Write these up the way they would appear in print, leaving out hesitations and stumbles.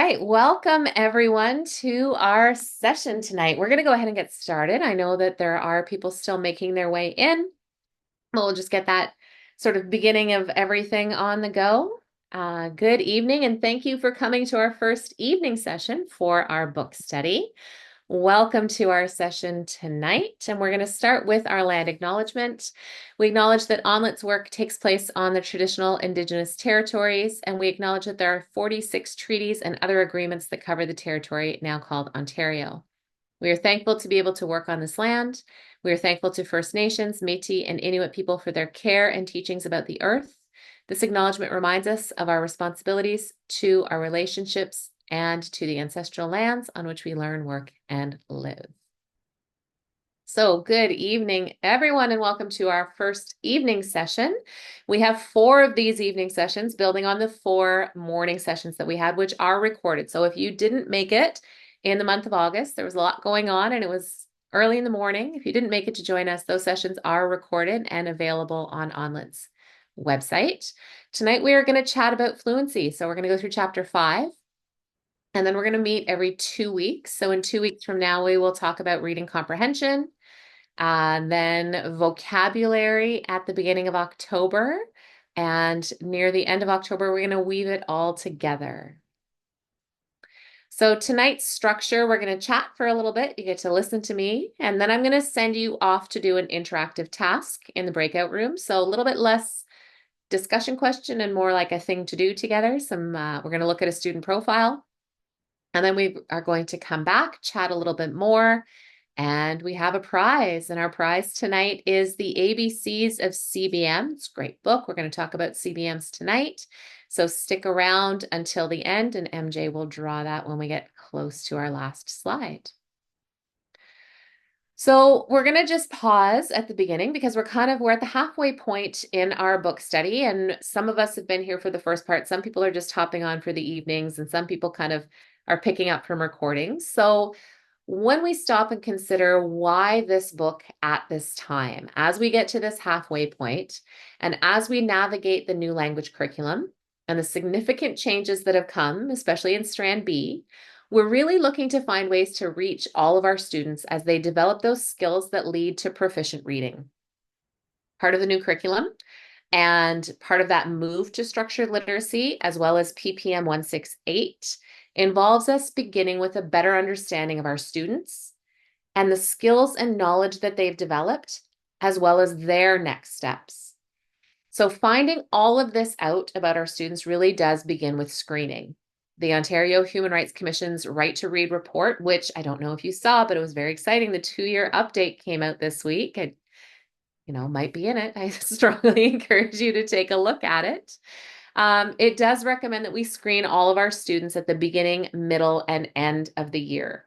right, welcome everyone to our session tonight. We're going to go ahead and get started. I know that there are people still making their way in. We'll just get that sort of beginning of everything on the go. Good evening, and thank you for coming to our first evening session for our book study. Welcome to our session tonight, and we're going to start with our land acknowledgement. We acknowledge that ONlit-org's work takes place on the traditional Indigenous territories, and we acknowledge that there are 46 treaties and other agreements that cover the territory now called Ontario. We are thankful to be able to work on this land. We are thankful to First Nations, Métis, and Inuit people for their care and teachings about the earth. This acknowledgement reminds us of our responsibilities to our relationships and to the ancestral lands on which we learn, work, and live. So good evening, everyone, and welcome to our first evening session. We have 4 of these evening sessions building on the 4 morning sessions that we had, which are recorded. So if you didn't make it in the month of August, there was a lot going on and it was early in the morning. If you didn't make it to join us, those sessions are recorded and available on ONlit-org's website. Tonight, we are going to chat about fluency. So we're going to go through chapter 5. And then we're going to meet every 2 weeks. So in 2 weeks from now, we will talk about reading comprehension, then vocabulary at the beginning of October. And near the end of October, we're going to weave it all together. So tonight's structure, we're going to chat for a little bit. You get to listen to me, and then I'm going to send you off to do an interactive task in the breakout room. So a little bit less discussion question and more like a thing to do together. We're going to look at a student profile. And then we are going to come back, chat a little bit more, and we have a prize. And our prize tonight is the ABCs of CBM. It's a great book. We're going to talk about CBMs tonight. So stick around until the end, and MJ will draw that when we get close to our last slide. So we're going to just pause at the beginning because we're at the halfway point in our book study. And some of us have been here for the first part. Some people are just hopping on for the evenings, and some people kind of are picking up from recordings. So when we stop and consider why this book at this time, as we get to this halfway point, and as we navigate the new language curriculum and the significant changes that have come, especially in Strand B, we're really looking to find ways to reach all of our students as they develop those skills that lead to proficient reading. Part of the new curriculum and part of that move to structured literacy, as well as PPM 168, involves us beginning with a better understanding of our students and the skills and knowledge that they've developed, as well as their next steps. So finding all of this out about our students really does begin with screening. The Ontario Human Rights Commission's Right to Read report, which I don't know if you saw, but it was very exciting. The 2-year update came out this week. It, might be in it. I strongly encourage you to take a look at it. It does recommend that we screen all of our students at the beginning, middle, and end of the year.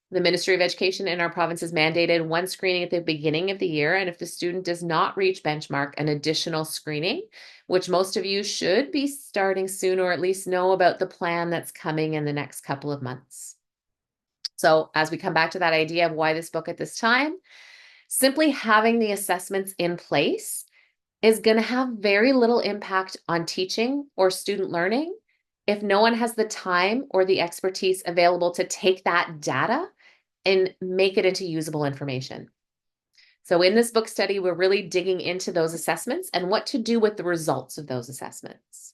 The Ministry of Education in our province has mandated one screening at the beginning of the year, and if the student does not reach benchmark, an additional screening, which most of you should be starting soon, or at least know about the plan that's coming in the next couple of months. So as we come back to that idea of why this book at this time, simply having the assessments in place is going to have very little impact on teaching or student learning if no one has the time or the expertise available to take that data and make it into usable information. So in this book study, we're really digging into those assessments and what to do with the results of those assessments.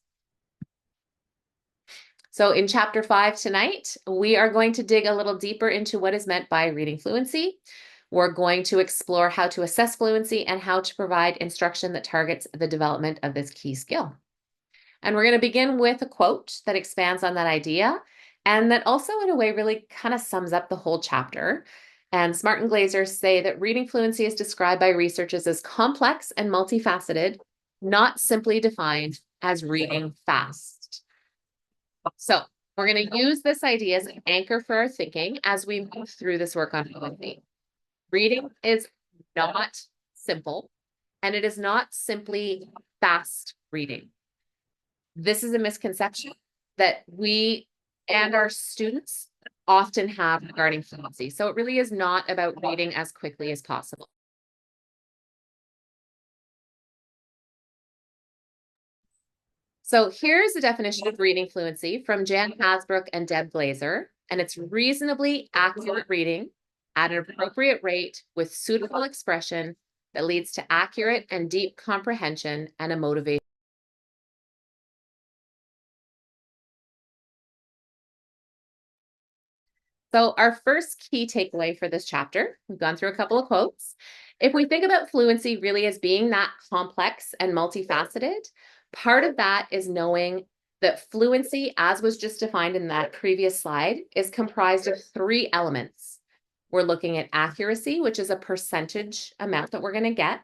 So in chapter 5 tonight, we are going to dig a little deeper into what is meant by reading fluency. We're going to explore how to assess fluency and how to provide instruction that targets the development of this key skill. And we're going to begin with a quote that expands on that idea and that also in a way really kind of sums up the whole chapter. And Smartt and Glaser say that reading fluency is described by researchers as complex and multifaceted, not simply defined as reading fast. So we're going to use this idea as an anchor for our thinking as we move through this work on fluency. Reading is not simple, and it is not simply fast reading. This is a misconception that we and our students often have regarding fluency. So it really is not about reading as quickly as possible. So here's the definition of reading fluency from Jan Hasbrook and Deb Glaser, and it's reasonably accurate reading at an appropriate rate with suitable expression that leads to accurate and deep comprehension and a motivation. So our first key takeaway for this chapter, we've gone through a couple of quotes. If we think about fluency really as being that complex and multifaceted, part of that is knowing that fluency, as was just defined in that previous slide, is comprised of three elements. We're looking at accuracy, which is a percentage amount that we're going to get.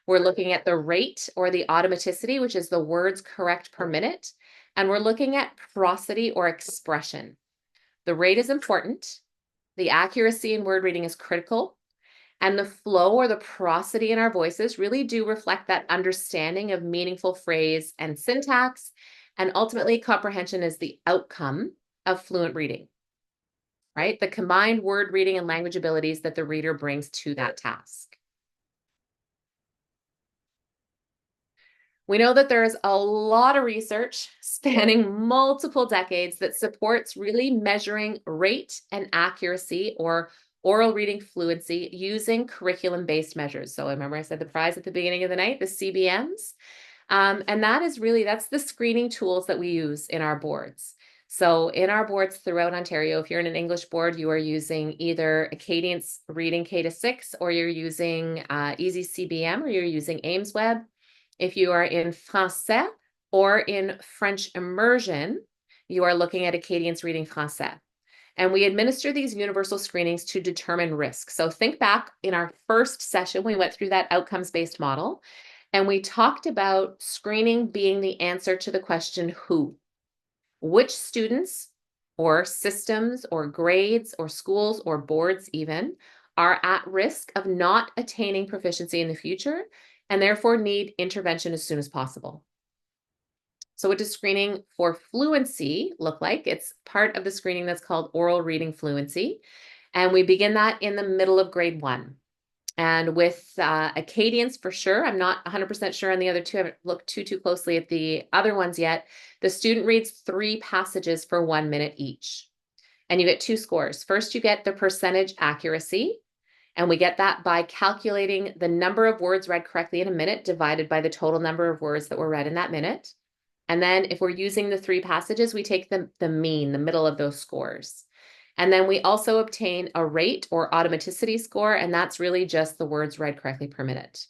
We're looking at the rate or the automaticity, which is the words correct per minute. And we're looking at prosody or expression. The rate is important. The accuracy in word reading is critical. And the flow or the prosody in our voices really do reflect that understanding of meaningful phrase and syntax. And ultimately, comprehension is the outcome of fluent reading, right? The combined word reading and language abilities that the reader brings to that task. We know that there is a lot of research spanning multiple decades that supports really measuring rate and accuracy or oral reading fluency using curriculum-based measures. So remember I said the prize at the beginning of the night, the CBMs. And that's the screening tools that we use in our boards. So in our boards throughout Ontario, if you're in an English board, you are using either Acadience Reading K-6, or you're using Easy CBM, or you're using AimsWeb. If you are in Français or in French immersion, you are looking at Acadience Reading Français. And we administer these universal screenings to determine risk. So think back in our first session, we went through that outcomes-based model, and we talked about screening being the answer to the question, who? Which students or systems or grades or schools or boards even are at risk of not attaining proficiency in the future and therefore need intervention as soon as possible. So what does screening for fluency look like? It's part of the screening that's called oral reading fluency. And we begin that in the middle of grade 1. And with Acadience for sure, I'm not 100% sure on the other two. I haven't looked too closely at the other ones yet. The student reads 3 passages for 1 minute each. And you get 2 scores. First, you get the percentage accuracy. And we get that by calculating the number of words read correctly in a minute divided by the total number of words that were read in that minute. And then if we're using the 3 passages, we take the mean, the middle of those scores. And then we also obtain a rate or automaticity score, and that's really just the words read correctly per minute.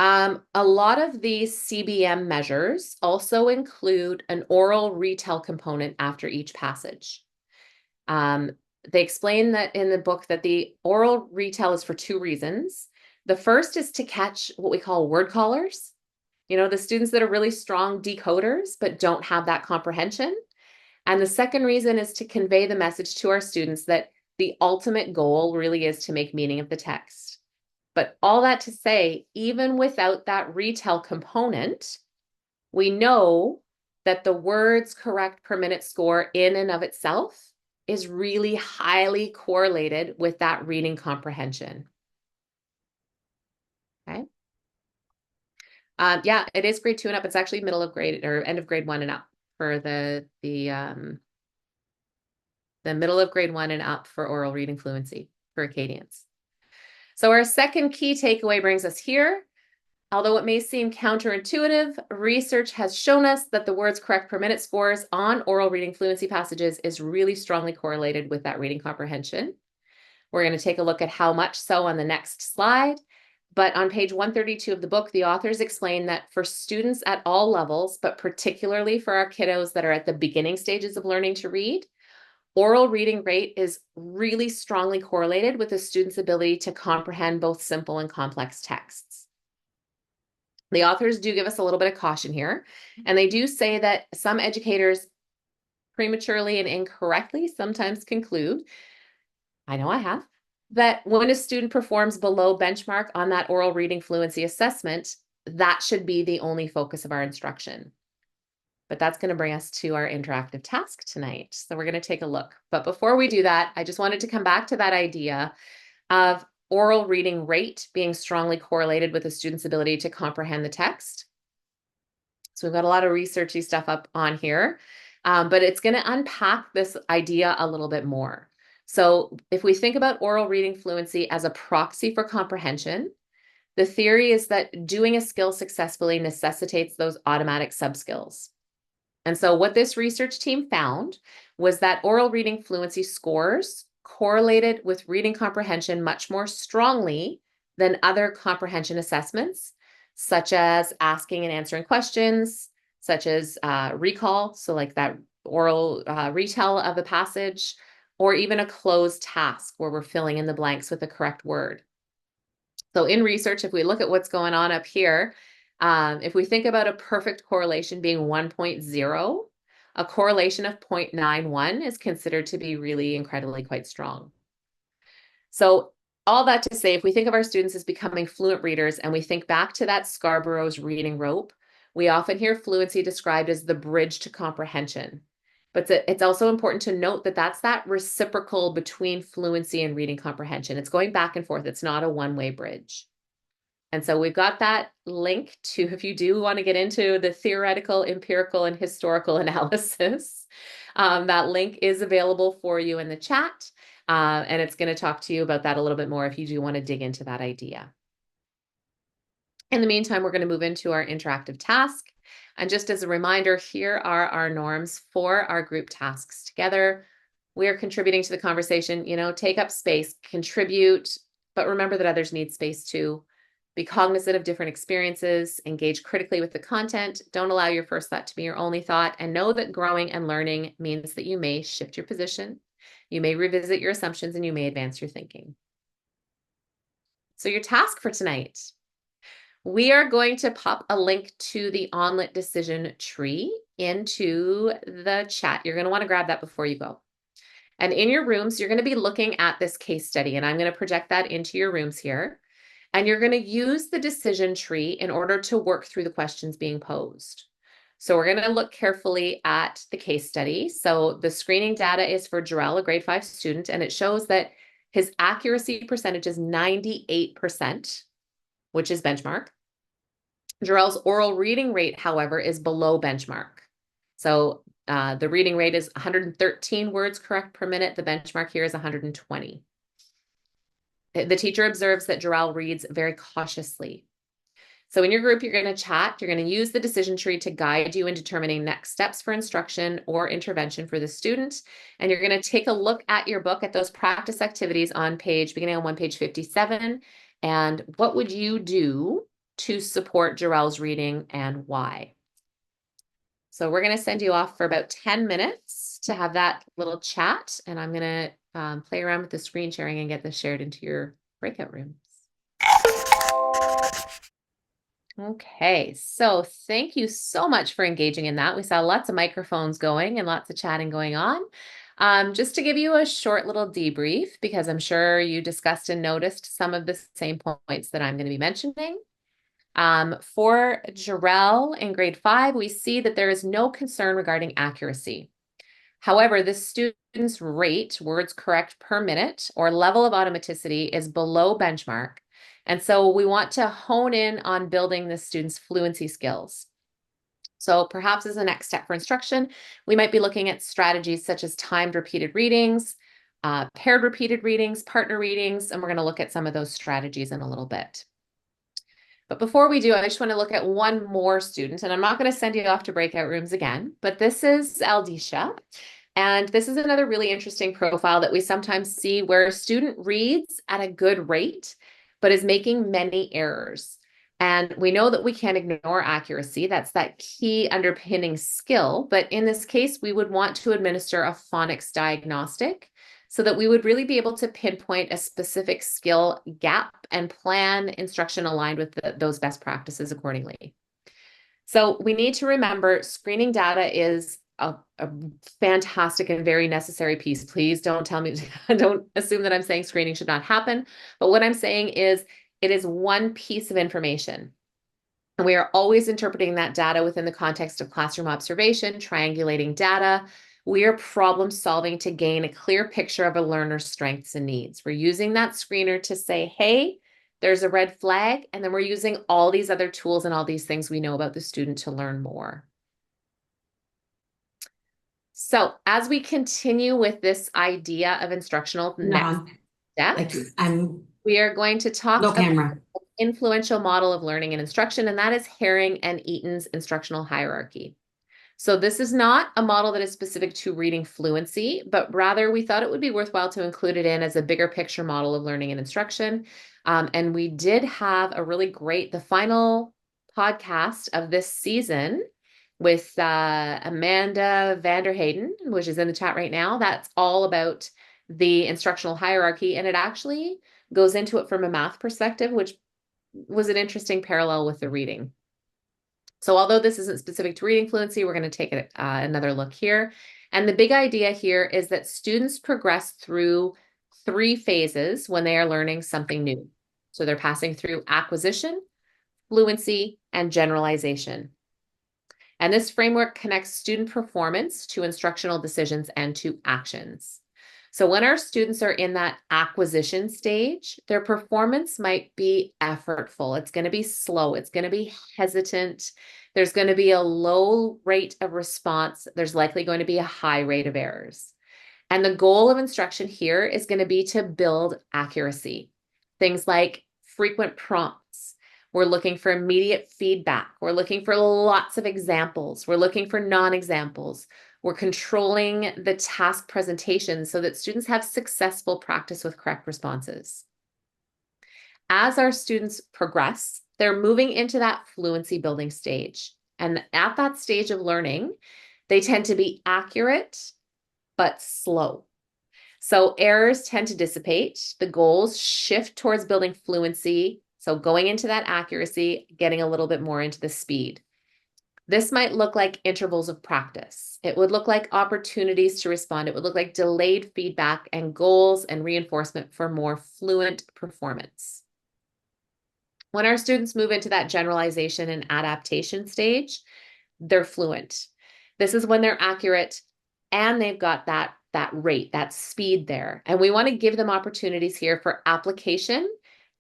A lot of these CBM measures also include an oral retell component after each passage. They explain that in the book that the oral retell is for 2 reasons. The first is to catch what we call word callers. You know, the students that are really strong decoders, but don't have that comprehension. And the second reason is to convey the message to our students that the ultimate goal really is to make meaning of the text. But all that to say, even without that retell component, we know that the words correct per minute score in and of itself is really highly correlated with that reading comprehension. Okay. Yeah, it is grade 2 and up. It's actually middle of grade or end of grade 1 and up for the middle of grade 1 and up for oral reading fluency for Acadians. So our second key takeaway brings us here. Although it may seem counterintuitive, research has shown us that the words correct per minute scores on oral reading fluency passages is really strongly correlated with that reading comprehension. We're going to take a look at how much so on the next slide. But on page 132 of the book, the authors explain that for students at all levels, but particularly for our kiddos that are at the beginning stages of learning to read, oral reading rate is really strongly correlated with a student's ability to comprehend both simple and complex texts. The authors do give us a little bit of caution here, and they do say that some educators prematurely and incorrectly sometimes conclude, I know I have, that when a student performs below benchmark on that oral reading fluency assessment, that should be the only focus of our instruction. But that's going to bring us to our interactive task tonight. So we're going to take a look. But before we do that, I just wanted to come back to that idea of oral reading rate being strongly correlated with a student's ability to comprehend the text. So we've got a lot of researchy stuff up on here, but it's going to unpack this idea a little bit more. So if we think about oral reading fluency as a proxy for comprehension, the theory is that doing a skill successfully necessitates those automatic subskills. And so what this research team found was that oral reading fluency scores correlated with reading comprehension much more strongly than other comprehension assessments, such as asking and answering questions, such as recall, so like that oral retell of a passage, or even a closed task where we're filling in the blanks with the correct word. So in research, if we look at what's going on up here, if we think about a perfect correlation being 1.0, a correlation of 0.91 is considered to be really incredibly quite strong. So all that to say, if we think of our students as becoming fluent readers and we think back to that Scarborough's reading rope, we often hear fluency described as the bridge to comprehension. But it's also important to note that that's that reciprocal between fluency and reading comprehension. It's going back and forth. It's not a one-way bridge. And so we've got that link to, if you do want to get into the theoretical, empirical, and historical analysis, that link is available for you in the chat. And it's going to talk to you about that a little bit more if you do want to dig into that idea. In the meantime, we're going to move into our interactive task. And just as a reminder, here are our norms for our group tasks together. We are contributing to the conversation, take up space, contribute, but remember that others need space too. Be cognizant of different experiences, engage critically with the content, don't allow your first thought to be your only thought, and know that growing and learning means that you may shift your position, you may revisit your assumptions, and you may advance your thinking. So your task for tonight. We are going to pop a link to the ONlit decision tree into the chat. You're going to want to grab that before you go. And in your rooms, you're going to be looking at this case study, and I'm going to project that into your rooms here. And you're going to use the decision tree in order to work through the questions being posed. So we're going to look carefully at the case study. So the screening data is for Jarrell, a grade 5 student, and it shows that his accuracy percentage is 98%, which is benchmark. Jarrell's oral reading rate, however, is below benchmark. So the reading rate is 113 words correct per minute. The benchmark here is 120. The teacher observes that Jarrell reads very cautiously. So in your group, you're going to chat. You're going to use the decision tree to guide you in determining next steps for instruction or intervention for the student. And you're going to take a look at your book at those practice activities beginning on page 57. And what would you do to support Jarrell's reading and why? So we're going to send you off for about 10 minutes to have that little chat. And I'm going to play around with the screen sharing and get this shared into your breakout rooms. Okay, so thank you so much for engaging in that. We saw lots of microphones going and lots of chatting going on. Just to give you a short little debrief, because I'm sure you discussed and noticed some of the same points that I'm going to be mentioning. For Jarrell in grade 5, we see that there is no concern regarding accuracy. However, the student's rate, words correct per minute, or level of automaticity is below benchmark. And so we want to hone in on building the student's fluency skills. So perhaps as a next step for instruction, we might be looking at strategies such as timed repeated readings, paired repeated readings, partner readings, and we're going to look at some of those strategies in a little bit. But before we do, I just want to look at one more student, and I'm not going to send you off to breakout rooms again, but this is Aldisha. And this is another really interesting profile that we sometimes see where a student reads at a good rate, but is making many errors. And we know that we can't ignore accuracy. That's that key underpinning skill. But in this case, we would want to administer a phonics diagnostic so that we would really be able to pinpoint a specific skill gap and plan instruction aligned with those best practices accordingly. So we need to remember screening data is a fantastic and very necessary piece. Please don't tell me, don't assume that I'm saying screening should not happen. But what I'm saying is it is one piece of information. And we are always interpreting that data within the context of classroom observation, triangulating data. We are problem solving to gain a clear picture of a learner's strengths and needs. We're using that screener to say, hey, there's a red flag, and then we're using all these other tools and all these things we know about the student to learn more. So as we continue with this idea of instructional next Like steps, I'm we are going to talk no about camera. an influential model of learning and instruction, and that is Herring and Eaton's instructional hierarchy. So this is not a model that is specific to reading fluency, but rather we thought it would be worthwhile to include it in as a bigger picture model of learning and instruction. And we did have a really great, the final podcast of this season with Amanda Vanderhayden, which is in the chat right now. That's all about the instructional hierarchy, and it actually goes into it from a math perspective, which was an interesting parallel with the reading. So although this isn't specific to reading fluency, we're going to take another look here. And the big idea here is that students progress through 3 phases when they are learning something new. So they're passing through acquisition, fluency, and generalization. And this framework connects student performance to instructional decisions and to actions. So when our students are in that acquisition stage, their performance might be effortful. It's going to be slow. It's going to be hesitant. There's going to be a low rate of response. There's likely going to be a high rate of errors. And the goal of instruction here is going to be to build accuracy. Things like frequent prompts. We're looking for immediate feedback. We're looking for lots of examples. We're looking for non-examples. We're controlling the task presentation so that students have successful practice with correct responses. As our students progress, they're moving into that fluency building stage. And at that stage of learning, they tend to be accurate, but slow. So errors tend to dissipate. The goals shift towards building fluency. So going into that accuracy, getting a little bit more into the speed. This might look like intervals of practice. It would look like opportunities to respond. It would look like delayed feedback and goals and reinforcement for more fluent performance. When our students move into that generalization and adaptation stage, they're fluent. This is when they're accurate and they've got that rate, that speed there. And we want to give them opportunities here for application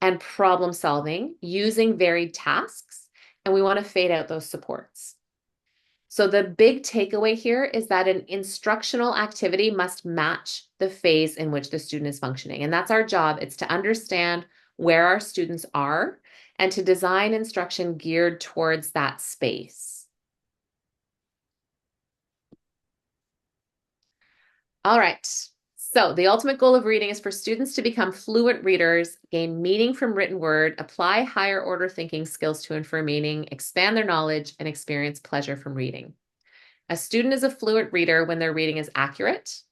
and problem solving using varied tasks. And we want to fade out those supports. So the big takeaway here is that an instructional activity must match the phase in which the student is functioning. And that's our job. It's to understand where our students are and to design instruction geared towards that space. All right. So the ultimate goal of reading is for students to become fluent readers, gain meaning from written word, apply higher order thinking skills to infer meaning, expand their knowledge, and experience pleasure from reading. A student is a fluent reader when their reading is accurate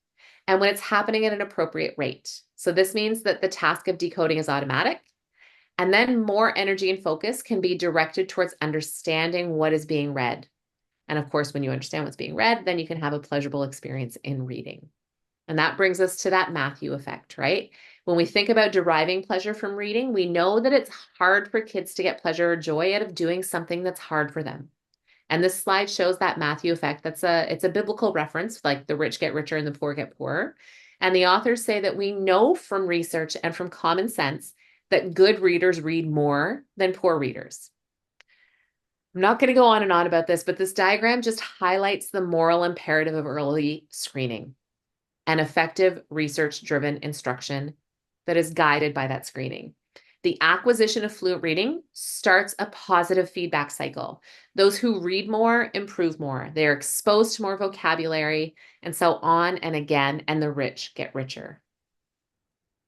and when it's happening at an appropriate rate. So this means that the task of decoding is automatic, and then more energy and focus can be directed towards understanding what is being read. And of course, when you understand what's being read, then you can have a pleasurable experience in reading. And that brings us to that Matthew effect, right? When we think about deriving pleasure from reading, we know that it's hard for kids to get pleasure or joy out of doing something that's hard for them. And this slide shows that Matthew effect. It's a biblical reference, like the rich get richer and the poor get poorer. And the authors say that we know from research and from common sense that good readers read more than poor readers. I'm not going to go on and on about this, but this diagram just highlights the moral imperative of early screening and effective research-driven instruction that is guided by that screening. The acquisition of fluent reading starts a positive feedback cycle. Those who read more improve more. They're exposed to more vocabulary, and so on and again, and the rich get richer.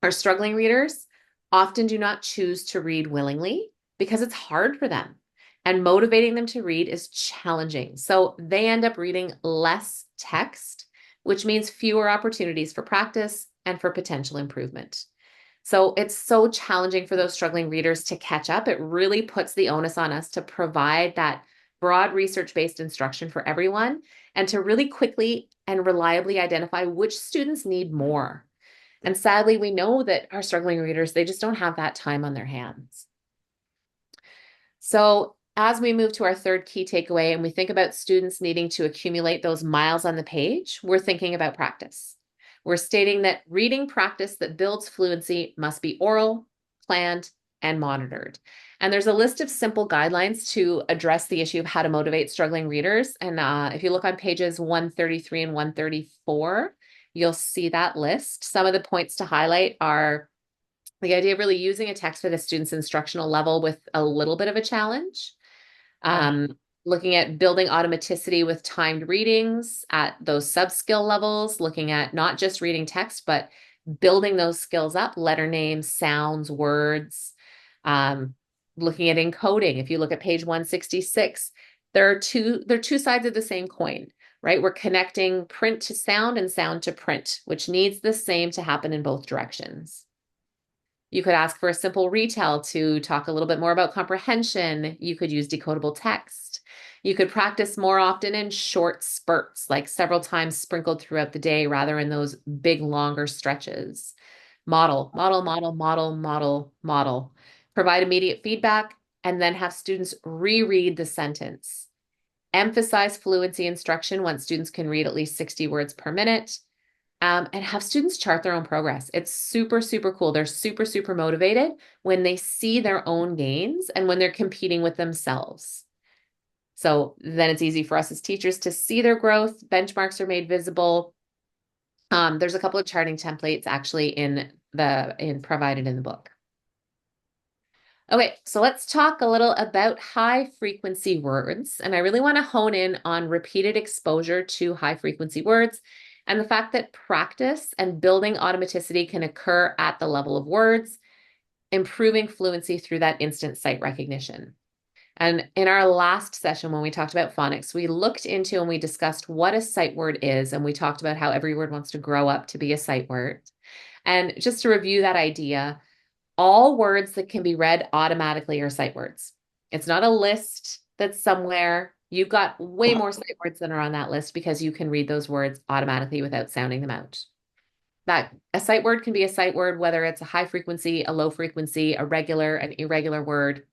Our struggling readers often do not choose to read willingly because it's hard for them, and motivating them to read is challenging. So they end up reading less text, which means fewer opportunities for practice and for potential improvement. So it's so challenging for those struggling readers to catch up. It really puts the onus on us to provide that broad research-based instruction for everyone and to really quickly and reliably identify which students need more. And sadly, we know that our struggling readers, they just don't have that time on their hands. So as we move to our third key takeaway and we think about students needing to accumulate those miles on the page, we're thinking about practice. We're stating that reading practice that builds fluency must be oral, planned, and monitored. And there's a list of simple guidelines to address the issue of how to motivate struggling readers. And if you look on pages 133 and 134, you'll see that list. Some of the points to highlight are the idea of really using a text for the student's instructional level with a little bit of a challenge. Looking at building automaticity with timed readings at those sub-skill levels, looking at not just reading text, but building those skills up, letter names, sounds, words. Looking at encoding. If you look at page 166, there are two sides of the same coin, right? We're connecting print to sound and sound to print, which needs the same to happen in both directions. You could ask for a simple retell to talk a little bit more about comprehension. You could use decodable text. You could practice more often in short spurts, like several times sprinkled throughout the day, rather in those big, longer stretches. Model, model, model, model, model, model. Provide immediate feedback, and then have students reread the sentence. Emphasize fluency instruction once students can read at least 60 words per minute. And have students chart their own progress. It's super, super cool. They're super, super motivated when they see their own gains and when they're competing with themselves. So then it's easy for us as teachers to see their growth. Benchmarks are made visible. There's a couple of charting templates actually provided in the book. Okay, so let's talk a little about high frequency words. And I really want to hone in on repeated exposure to high frequency words and the fact that practice and building automaticity can occur at the level of words, improving fluency through that instant sight recognition. And in our last session, when we talked about phonics, we looked into and we discussed what a sight word is. And we talked about how every word wants to grow up to be a sight word. And just to review that idea, all words that can be read automatically are sight words. It's not a list that's somewhere. You've got way more sight words than are on that list because you can read those words automatically without sounding them out. That a sight word can be a sight word, whether it's a high frequency, a low frequency, a regular, an irregular word.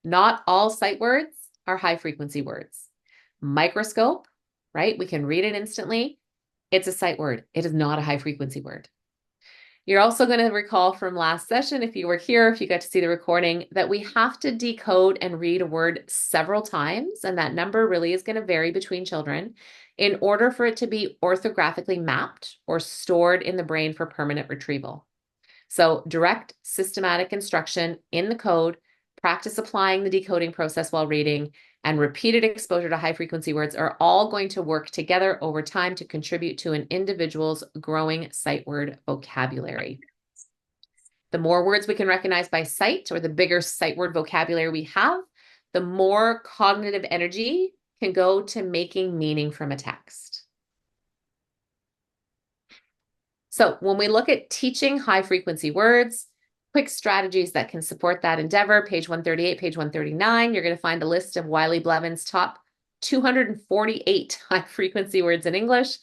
Not all sight words are high frequency words. Microscope, right? We can read it instantly. It's a sight word. It is not a high frequency word. You're also going to recall from last session, if you were here, if you got to see the recording, that we have to decode and read a word several times, and that number really is going to vary between children in order for it to be orthographically mapped or stored in the brain for permanent retrieval. So direct systematic instruction in the code, practice applying the decoding process while reading, and repeated exposure to high frequency words are all going to work together over time to contribute to an individual's growing sight word vocabulary. The more words we can recognize by sight, or the bigger sight word vocabulary we have, the more cognitive energy can go to making meaning from a text. So when we look at teaching high frequency words, quick strategies that can support that endeavor, page 138, page 139, you're going to find a list of Wiley Blevin's top 248 high frequency words in English.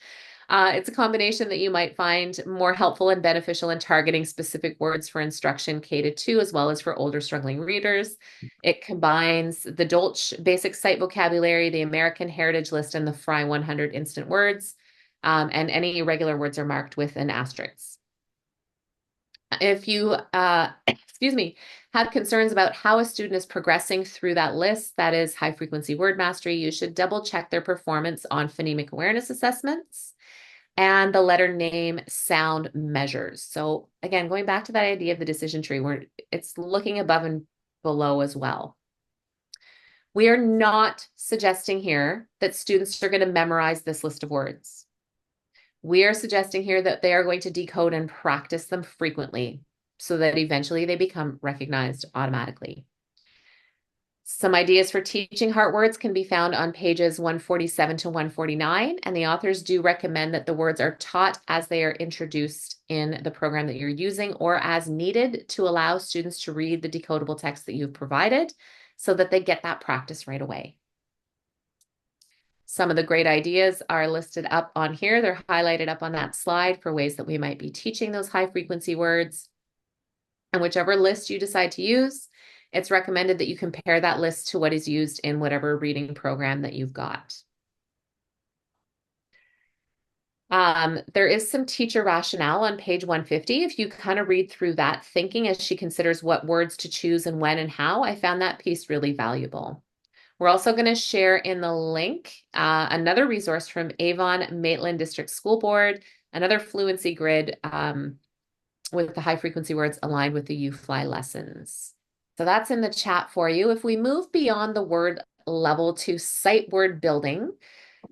It's a combination that you might find more helpful and beneficial in targeting specific words for instruction K-2, as well as for older struggling readers. It combines the Dolch basic sight vocabulary, the American Heritage List, and the Fry 100 instant words. And any irregular words are marked with an asterisk. If you, have concerns about how a student is progressing through that list, that is high frequency word mastery, you should double check their performance on phonemic awareness assessments and the letter name sound measures. So again, going back to that idea of the decision tree, where it's looking above and below as well. We are not suggesting here that students are going to memorize this list of words. We are suggesting here that they are going to decode and practice them frequently so that eventually they become recognized automatically. Some ideas for teaching heart words can be found on pages 147 to 149, and the authors do recommend that the words are taught as they are introduced in the program that you're using or as needed to allow students to read the decodable text that you've provided so that they get that practice right away. Some of the great ideas are listed up on here. They're highlighted up on that slide for ways that we might be teaching those high frequency words. And whichever list you decide to use, it's recommended that you compare that list to what is used in whatever reading program that you've got. There is some teacher rationale on page 150. If you kind of read through that thinking as she considers what words to choose and when and how, I found that piece really valuable. We're also going to share in the link another resource from Avon Maitland District School Board, another fluency grid with the high frequency words aligned with the U-Fly lessons. So that's in the chat for you. If we move beyond the word level to sight word building,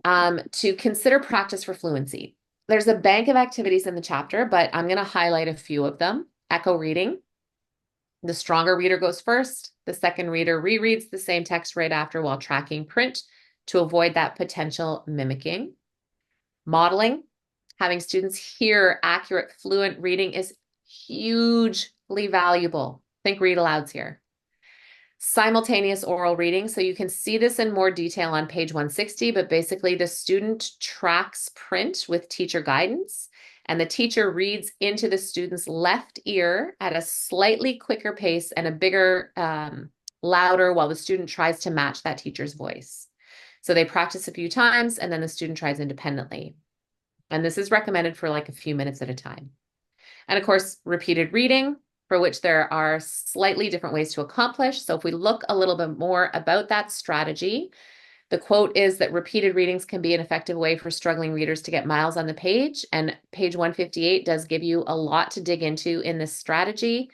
to consider practice for fluency. There's a bank of activities in the chapter, but I'm going to highlight a few of them. Echo reading. The stronger reader goes first. The second reader rereads the same text right after while tracking print to avoid that potential mimicking. Modeling. Having students hear accurate, fluent reading is hugely valuable. Think read alouds here. Simultaneous oral reading. So you can see this in more detail on page 160, but basically the student tracks print with teacher guidance, and the teacher reads into the student's left ear at a slightly quicker pace and a bigger, louder, while the student tries to match that teacher's voice. So they practice a few times and then the student tries independently. And this is recommended for like a few minutes at a time. And of course, repeated reading, for which there are slightly different ways to accomplish. So if we look a little bit more about that strategy, the quote is that repeated readings can be an effective way for struggling readers to get miles on the page. And page 158 does give you a lot to dig into in this strategy.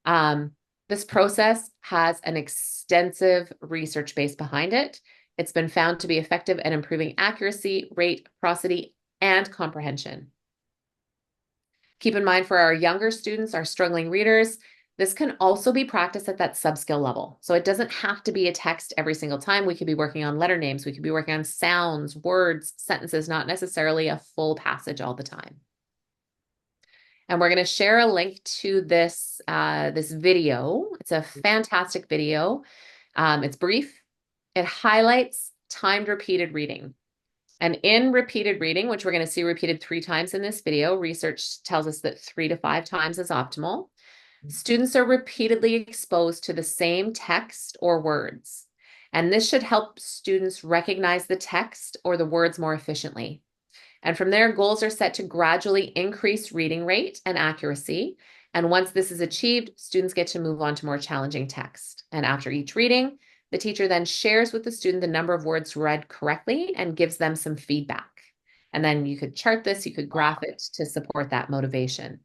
This process has an extensive research base behind it. It's been found to be effective at improving accuracy, rate, prosody, and comprehension. Keep in mind for our younger students, our struggling readers, this can also be practiced at that subskill level. So it doesn't have to be a text every single time. We could be working on letter names. We could be working on sounds, words, sentences, not necessarily a full passage all the time. And we're going to share a link to this, this video. It's a fantastic video. It's brief. It highlights timed repeated reading. And in repeated reading, which we're going to see repeated 3 times in this video, research tells us that 3 to 5 times is optimal. Students are repeatedly exposed to the same text or words. And this should help students recognize the text or the words more efficiently. And from there, goals are set to gradually increase reading rate and accuracy. And once this is achieved, students get to move on to more challenging text. And after each reading, the teacher then shares with the student the number of words read correctly and gives them some feedback. And then you could chart this, you could graph it to support that motivation.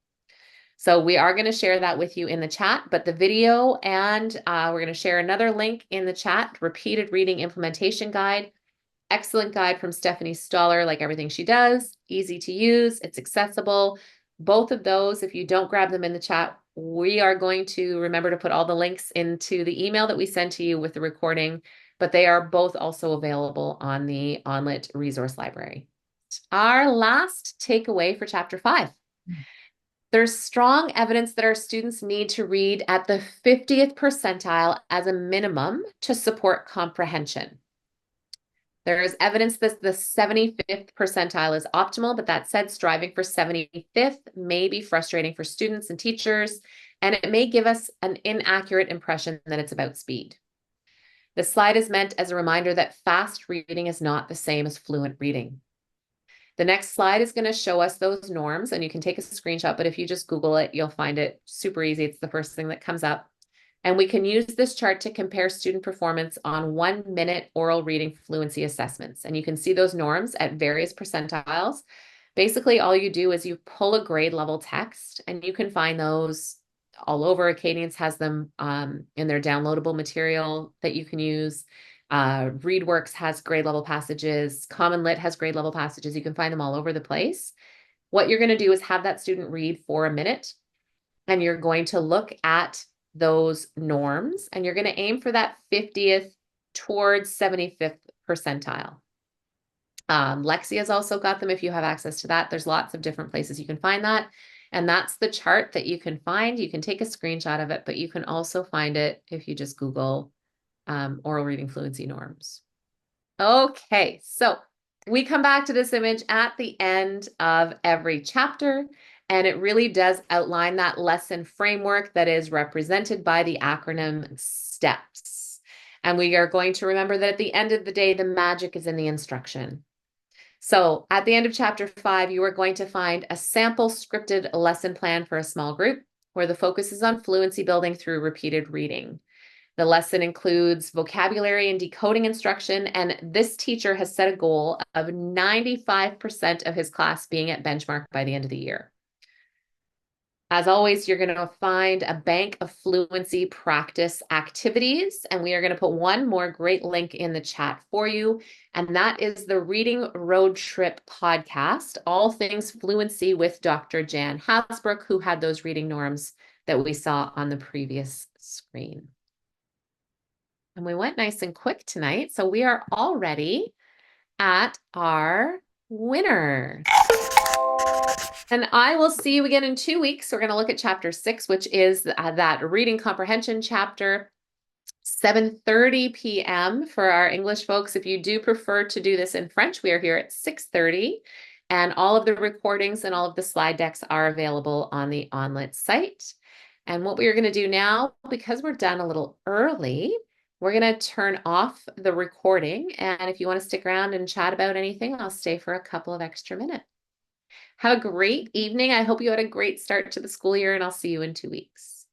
So we are going to share that with you in the chat, but the video and we're going to share another link in the chat, repeated reading implementation guide. Excellent guide from Stephanie Stoller, like everything she does, easy to use, it's accessible. Both of those, if you don't grab them in the chat, we are going to remember to put all the links into the email that we send to you with the recording, but they are both also available on the ONlit resource library. Our last takeaway for chapter 5. There's strong evidence that our students need to read at the 50th percentile as a minimum to support comprehension. There is evidence that the 75th percentile is optimal, but that said, striving for 75th may be frustrating for students and teachers, and it may give us an inaccurate impression that it's about speed. This slide is meant as a reminder that fast reading is not the same as fluent reading. The next slide is going to show us those norms, and you can take a screenshot, but if you just Google it, you'll find it super easy. It's the first thing that comes up. And we can use this chart to compare student performance on 1-minute oral reading fluency assessments. And you can see those norms at various percentiles. Basically, all you do is you pull a grade level text, and you can find those all over. Acadians has them in their downloadable material that you can use. ReadWorks has grade level passages. Common Lit has grade level passages. You can find them all over the place. What you're going to do is have that student read for a minute, and you're going to look at those norms, and you're going to aim for that 50th towards 75th percentile. Lexi has also got them if you have access to that. There's lots of different places you can find that. And that's the chart that you can find. You can take a screenshot of it, but you can also find it if you just Google oral reading fluency norms. Okay, so we come back to this image at the end of every chapter, and it really does outline that lesson framework that is represented by the acronym STEPS. And we are going to remember that at the end of the day, the magic is in the instruction. So at the end of chapter 5, you are going to find a sample scripted lesson plan for a small group where the focus is on fluency building through repeated reading. The lesson includes vocabulary and decoding instruction, and this teacher has set a goal of 95% of his class being at benchmark by the end of the year. As always, you're going to find a bank of fluency practice activities, and we are going to put one more great link in the chat for you, and that is the Reading Road Trip podcast, all things fluency with Dr. Jan Hasbrook, who had those reading norms that we saw on the previous screen. And we went nice and quick tonight, so we are already at our winner. And I will see you again in 2 weeks. We're going to look at chapter 6, which is that reading comprehension chapter, 7:30 p.m. for our English folks. If you do prefer to do this in French, we are here at 6:30. And all of the recordings and all of the slide decks are available on the ONlit site. And what we are going to do now, because we're done a little early, we're going to turn off the recording. And if you want to stick around and chat about anything, I'll stay for a couple of extra minutes. Have a great evening. I hope you had a great start to the school year, and I'll see you in 2 weeks.